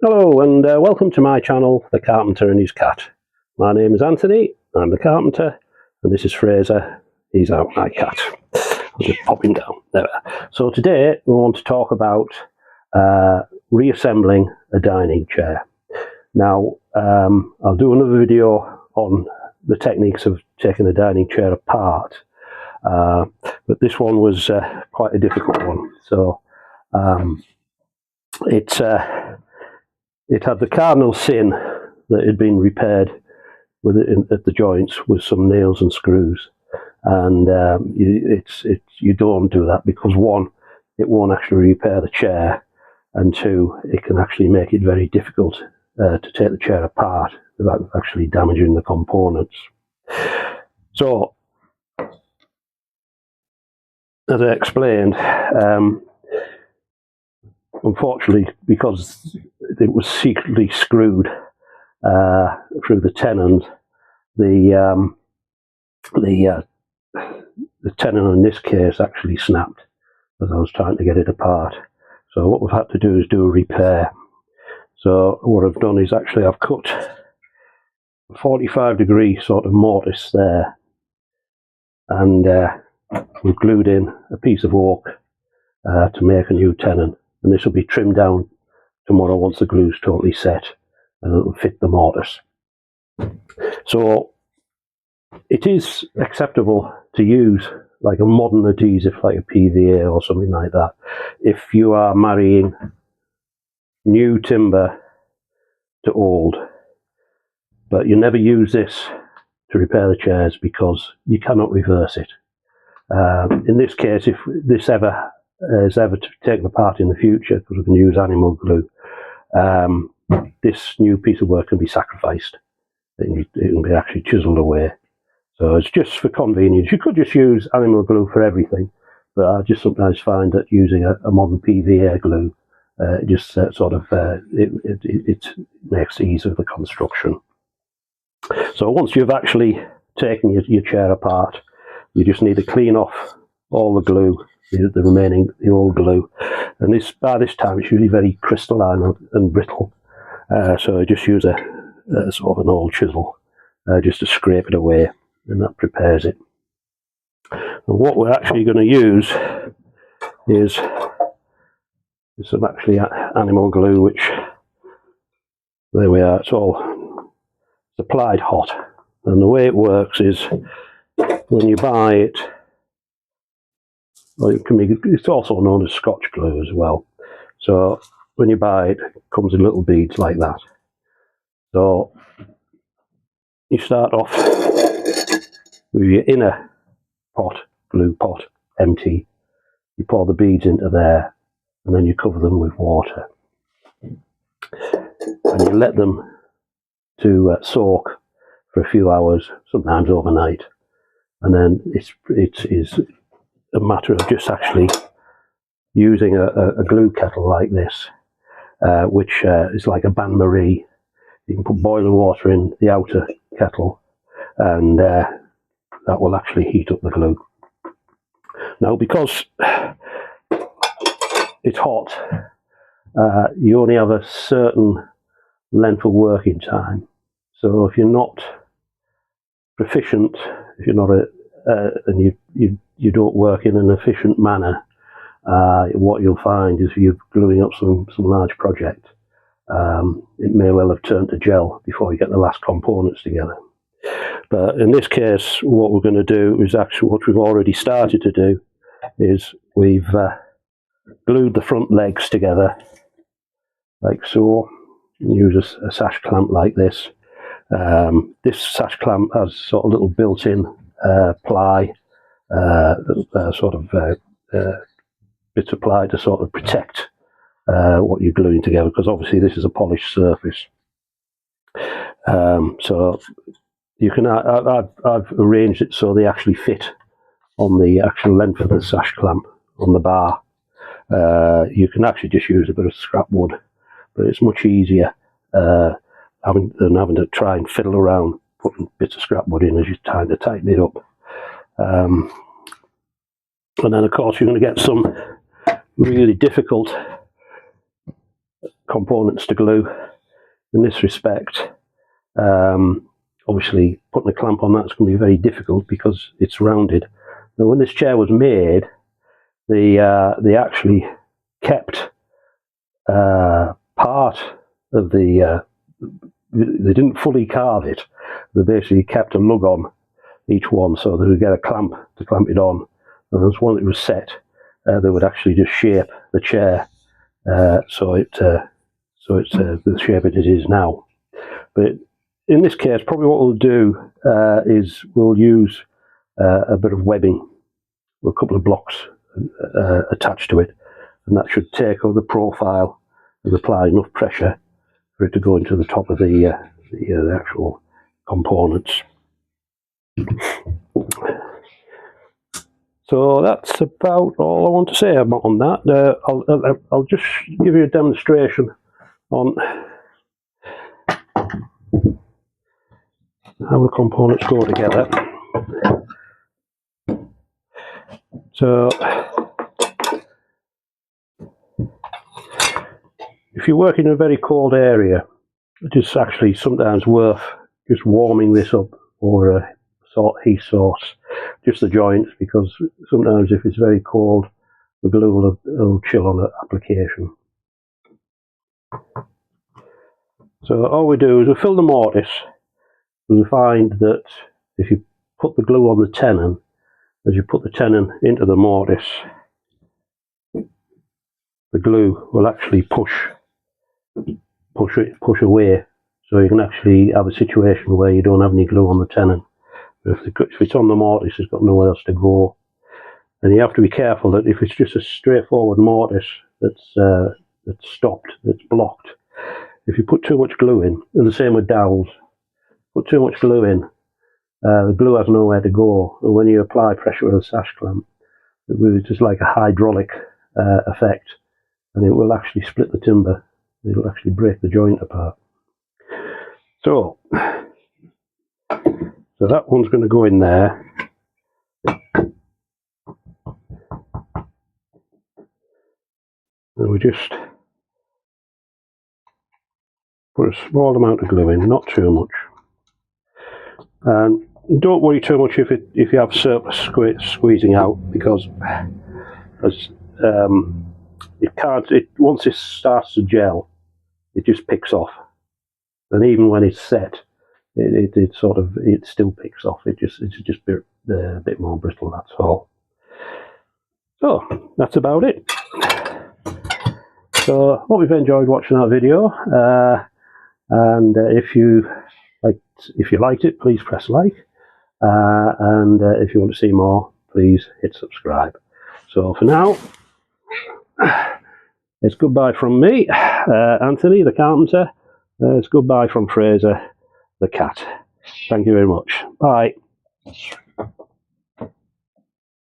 Hello and welcome to my channel, The Carpenter and His Cat. My name is Anthony, I'm the carpenter, and this is Fraser, he's out my cat. I'll just pop him down. There we are. So today we want to talk about reassembling a dining chair. Now I'll do another video on the techniques of taking a dining chair apart, but this one was quite a difficult one. So it had the cardinal sin that it had been repaired with it at the joints with some nails and screws, and you don't do that because one, it won't actually repair the chair, and two, it can actually make it very difficult to take the chair apart without actually damaging the components. So, as I explained, unfortunately, because it was secretly screwed through the tenon, the tenon in this case actually snapped as I was trying to get it apart. So what we've had to do is do a repair. So what I've done is actually I've cut a 45-degree sort of mortise there, and we've glued in a piece of oak to make a new tenon, and this will be trimmed down tomorrow once the glue's totally set, and it'll fit the mortise. So it is acceptable to use like a modern adhesive like a PVA or something like that if you are marrying new timber to old, but you never use this to repair the chairs because you cannot reverse it. In this case, if this is ever taken apart in the future, because we can use animal glue, this new piece of work can be sacrificed. It can be actually chiseled away. So it's just for convenience. You could just use animal glue for everything, but I just sometimes find that using a modern PVA glue just it makes ease of the construction. So once you've actually taken your chair apart, you just need to clean off all the glue, the old glue, and by this time it's usually very crystalline and brittle. So I just use a sort of an old chisel just to scrape it away, and that prepares it. And what we're actually going to use is some actually animal glue, which, there we are, it's all applied hot. And the way it works is when you buy it, well, it's also known as Scotch glue as well. So when you buy it, it comes in little beads like that. So you start off with your inner pot, glue pot, empty. You pour the beads into there, and then you cover them with water. And you let them to soak for a few hours, sometimes overnight. And then it is a matter of just actually using a glue kettle like this, which is like a bain-marie. You can put boiling water in the outer kettle, and that will actually heat up the glue. Now, because it's hot, you only have a certain length of working time. So if you're not proficient, if you're not and you don't work in an efficient manner, what you'll find is if you're gluing up some large project, it may well have turned to gel before you get the last components together. But in this case, what we're going to do is actually what we've already started to do is we've glued the front legs together like so. Use a sash clamp like this. This sash clamp has sort of little built-in ply, sort of bits of ply to sort of protect what you're gluing together, because obviously this is a polished surface. So you can I've arranged it so they actually fit on the actual length of the sash clamp on the bar. You can actually just use a bit of scrap wood, but it's much easier than having to try and fiddle around putting bits of scrap wood in as you're trying to tighten it up. And then of course you're going to get some really difficult components to glue in this respect. Obviously, putting a clamp on that's going to be very difficult because it's rounded. Now, when this chair was made, they actually kept part of the. They didn't fully carve it. They basically kept a lug on each one, so they would get a clamp to clamp it on. And once it was set, they would actually just shape the chair so it's the shape it is now. But in this case, probably what we'll do is we'll use a bit of webbing, with a couple of blocks attached to it, and that should take over the profile and apply enough pressure for it to go into the top of the actual components. So that's about all I want to say on that. I'll just give you a demonstration on how the components go together. So if you work in a very cold area, it is actually sometimes worth just warming this up over a heat source, just the joints, because sometimes if it's very cold, the glue will chill on the application. So all we do is we fill the mortise, and we find that if you put the glue on the tenon, as you put the tenon into the mortise, the glue will actually push away, so you can actually have a situation where you don't have any glue on the tenon. If it's on the mortise, it's got nowhere else to go. And you have to be careful that if it's just a straightforward mortise that's stopped, that's blocked, if you put too much glue in, and the same with dowels, put too much glue in, the glue has nowhere to go. And when you apply pressure with a sash clamp, it's just like a hydraulic effect, and it will actually split the timber. It'll actually break the joint apart. So that one's going to go in there. And we just put a small amount of glue in, not too much. And don't worry too much if you have surplus squeezing out, because as once it starts to gel, it just picks off. And even when it's set, it still picks off. It's just a bit more brittle, that's all. So that's about it. So I hope you've enjoyed watching that video, and if you liked it, please press like, and if you want to see more, please hit subscribe. So for now, it's goodbye from me, Anthony the Carpenter. It's goodbye from Fraser the cat. Thank you very much. Bye.